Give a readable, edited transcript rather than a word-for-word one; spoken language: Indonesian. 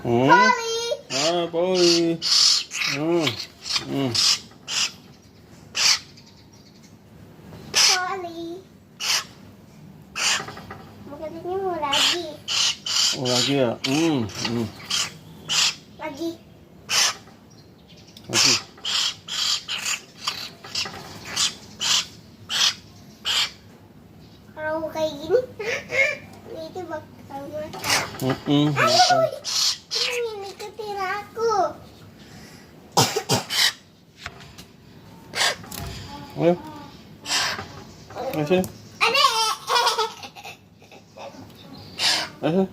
Poli. Poli. Hmm. Poli. Makanya mau lagi. Oh, lagi ya? Lagi. Lagi. Kalau kayak gini, itu bakal makan. Makan. Ini ngikutin aku. Ayo. Ayo sini. Adek. Ayo.